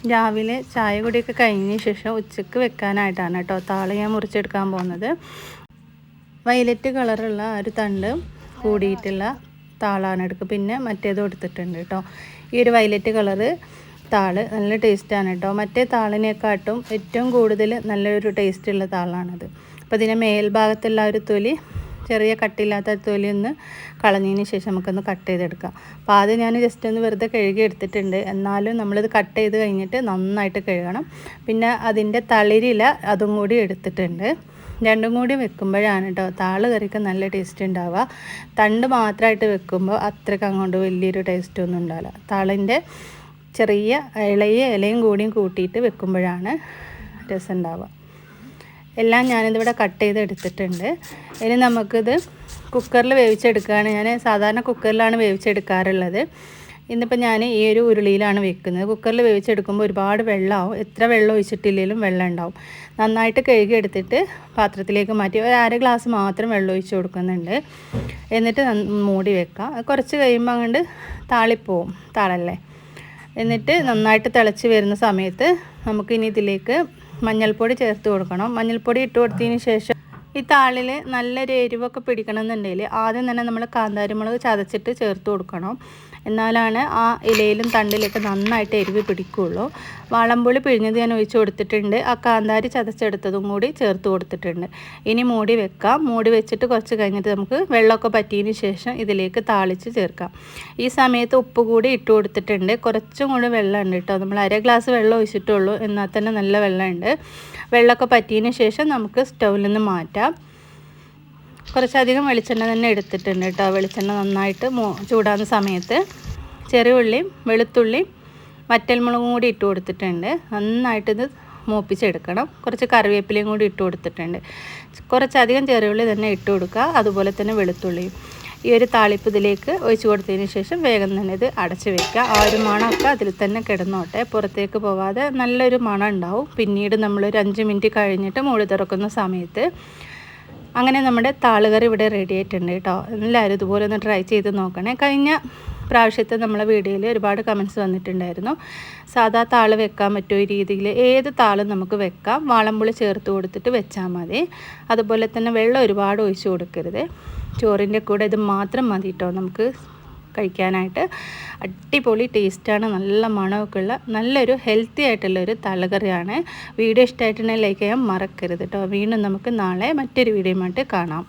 രാവിലെ ചായ കുടിയൊക്കെ കഴിഞ്ഞ ശേഷം ഉച്ചയ്ക്ക് വെക്കാനായിട്ടാണ് കേട്ടോ താള ഞാൻ മുറിച്ചെടുക്കാൻ പോകുന്നത്. വയലറ്റ് കളറുള്ള ഒരു തണ്ട് കൂടിയിട്ടുള്ള താളാണ് എടുക്കുക. പിന്നെ മറ്റേതും എടുത്തിട്ടുണ്ട് കേട്ടോ. ഈ ഒരു വയലറ്റ് കളറ് താള് നല്ല ടേസ്റ്റാണ് കേട്ടോ. മറ്റേ താളിനെക്കാട്ടും ഏറ്റവും കൂടുതൽ നല്ലൊരു ടേസ്റ്റുള്ള താളാണത്. അപ്പോൾ ഇതിൻ്റെ മേൽഭാഗത്തുള്ള ഒരു തൊലി, ചെറിയ കട്ടില്ലാത്ത തൊലി ഒന്ന് കളഞ്ഞതിന് ശേഷം നമുക്കൊന്ന് കട്ട് ചെയ്തെടുക്കാം. അപ്പോൾ ആദ്യം ഞാൻ ജസ്റ്റ് ഒന്ന് വെറുതെ കഴുകി എടുത്തിട്ടുണ്ട്. എന്നാലും നമ്മളിത് കട്ട് ചെയ്ത് കഴിഞ്ഞിട്ട് നന്നായിട്ട് കഴുകണം. പിന്നെ അതിൻ്റെ തളിരില അതും കൂടി എടുത്തിട്ടുണ്ട്. രണ്ടും കൂടി വെക്കുമ്പോഴാണ് കേട്ടോ താള് കറിക്ക് നല്ല ടേസ്റ്റ് ഉണ്ടാവുക. തണ്ട് മാത്രമായിട്ട് വെക്കുമ്പോൾ അത്രയ്ക്ക് അങ്ങോട്ട് വലിയൊരു ടേസ്റ്റൊന്നും ഉണ്ടാവില്ല. താളിൻ്റെ ചെറിയ ഇളയ ഇലയും കൂടിയും കൂട്ടിയിട്ട് വെക്കുമ്പോഴാണ് രസം ഉണ്ടാവുക. എല്ലാം ഞാനിതിവിടെ കട്ട് ചെയ്ത് എടുത്തിട്ടുണ്ട്. ഇനി നമുക്കിത് കുക്കറിൽ വേവിച്ചെടുക്കുകയാണ്. ഞാൻ സാധാരണ കുക്കറിലാണ് വേവിച്ചെടുക്കാറുള്ളത്. ഇന്നിപ്പോൾ ഞാൻ ഈ ഒരു ഉരുളിയിലാണ് വെക്കുന്നത്. കുക്കറിൽ വേവിച്ചെടുക്കുമ്പോൾ ഒരുപാട് വെള്ളമാവും. എത്ര വെള്ളം ഒഴിച്ചിട്ടില്ലെങ്കിലും വെള്ളം ഉണ്ടാവും. നന്നായിട്ട് കഴുകി എടുത്തിട്ട് പാത്രത്തിലേക്ക് മാറ്റി ഒരു അര ഗ്ലാസ് മാത്രം വെള്ളം ഒഴിച്ച് കൊടുക്കുന്നുണ്ട്. എന്നിട്ട് മൂടി വെക്കാം. കുറച്ച് കഴിയുമ്പോൾ അങ്ങോട്ട് താളിപ്പോവും, താളല്ലേ. എന്നിട്ട് നന്നായിട്ട് തിളച്ച് വരുന്ന സമയത്ത് നമുക്കിനി ഇതിലേക്ക് മഞ്ഞൾപ്പൊടി ചേർത്ത് കൊടുക്കണം. മഞ്ഞൾപ്പൊടി ഇട്ട് കൊടുത്തതിന് ശേഷം ഈ താളിൽ നല്ലൊരു എരിവൊക്കെ പിടിക്കണമെന്നുണ്ടെങ്കിൽ ആദ്യം തന്നെ നമ്മൾ കാന്താരിമുളക് ചതച്ചിട്ട് ചേർത്ത് കൊടുക്കണം. എന്നാലാണ് ആ ഇലയിലും തണ്ടിലൊക്കെ നന്നായിട്ട് എരിവ് പിടിക്കുകയുള്ളൂ. വാളംപുളി പിഴിഞ്ഞത് ഞാൻ ഒഴിച്ച് കൊടുത്തിട്ടുണ്ട്. ആ കാന്താരി ചതച്ചെടുത്തതും കൂടി ചേർത്ത് കൊടുത്തിട്ടുണ്ട്. ഇനി മൂടി വെക്കാം. മൂടി വെച്ചിട്ട് കുറച്ച് കഴിഞ്ഞിട്ട് നമുക്ക് വെള്ളമൊക്കെ പറ്റിയതിന് ശേഷം ഇതിലേക്ക് താളിച്ച് ചേർക്കാം. ഈ സമയത്ത് ഉപ്പ് കൂടി ഇട്ട് കൊടുത്തിട്ടുണ്ട്. കുറച്ചും കൂടി വെള്ളമുണ്ട് കേട്ടോ. നമ്മൾ അര ഗ്ലാസ് വെള്ളം ഒഴിച്ചിട്ടുള്ളൂ, എന്നാൽ തന്നെ നല്ല വെള്ളമുണ്ട്. വെള്ളമൊക്കെ പറ്റിയതിന് ശേഷം നമുക്ക് സ്റ്റൗവിൽ നിന്ന് മാറ്റാം. കുറച്ചധികം വെളിച്ചെണ്ണ തന്നെ എടുത്തിട്ടുണ്ട് കേട്ടോ. വെളിച്ചെണ്ണ നന്നായിട്ട് ചൂടാകുന്ന സമയത്ത് ചെറിയ ഉള്ളിയും വെളുത്തുള്ളിയും വറ്റൽമുളകും കൂടി ഇട്ട് കൊടുത്തിട്ടുണ്ട്. നന്നായിട്ടിത് മൂപ്പിച്ചെടുക്കണം. കുറച്ച് കറിവേപ്പിലയും കൂടി ഇട്ട് കൊടുത്തിട്ടുണ്ട്. കുറച്ചധികം ചെറിയ ഉള്ളി തന്നെ ഇട്ട് കൊടുക്കുക. അതുപോലെ തന്നെ വെളുത്തുള്ളിയും. ഈ ഒരു താളിപ്പ് ഇതിലേക്ക് ഒഴിച്ച് കൊടുത്തതിന് ശേഷം വേഗം തന്നെ ഇത് അടച്ച് വയ്ക്കുക. ആ ഒരു മണമൊക്കെ അതിൽ തന്നെ കിടന്നോട്ടെ, പുറത്തേക്ക് പോകാതെ നല്ലൊരു മണം ഉണ്ടാവും. പിന്നീട് നമ്മളൊരു 5 മിനിറ്റ് കഴിഞ്ഞിട്ട് മൂടി തുറക്കുന്ന സമയത്ത് അങ്ങനെ നമ്മുടെ താളുകറി ഇവിടെ റെഡി ആയിട്ടുണ്ട് കേട്ടോ. എല്ലാവരും ഇതുപോലെ ഒന്ന് ട്രൈ ചെയ്ത് നോക്കണേ. കഴിഞ്ഞ പ്രാവശ്യത്തെ നമ്മളെ വീഡിയോയിൽ ഒരുപാട് കമൻറ്റ്സ് വന്നിട്ടുണ്ടായിരുന്നു. സാധാ താള് വെക്കാൻ പറ്റുമോ ഈ രീതിയിൽ? ഏത് താളും നമുക്ക് വെക്കാം. വാളംപുളി ചേർത്ത് കൊടുത്തിട്ട് വെച്ചാൽ മതി. അതുപോലെ തന്നെ വെള്ളം ഒരുപാട് ഒഴിച്ച് കൊടുക്കരുത്. ചോറിൻ്റെ കൂടെ ഇത് മാത്രം മതി കേട്ടോ നമുക്ക് കഴിക്കാനായിട്ട്. അടിപൊളി ടേസ്റ്റാണ്, നല്ല മണമൊക്കെ ഉള്ള നല്ലൊരു ഹെൽത്തി ആയിട്ടുള്ളൊരു താളുകറിയാണ്. വീഡിയോ ഇഷ്ടമായിട്ടുണ്ടെങ്കിൽ ലൈക്ക് ചെയ്യാൻ മറക്കരുത് കേട്ടോ. വീണ്ടും നമുക്ക് നാളെ മറ്റൊരു വീഡിയോയുമായിട്ട് കാണാം.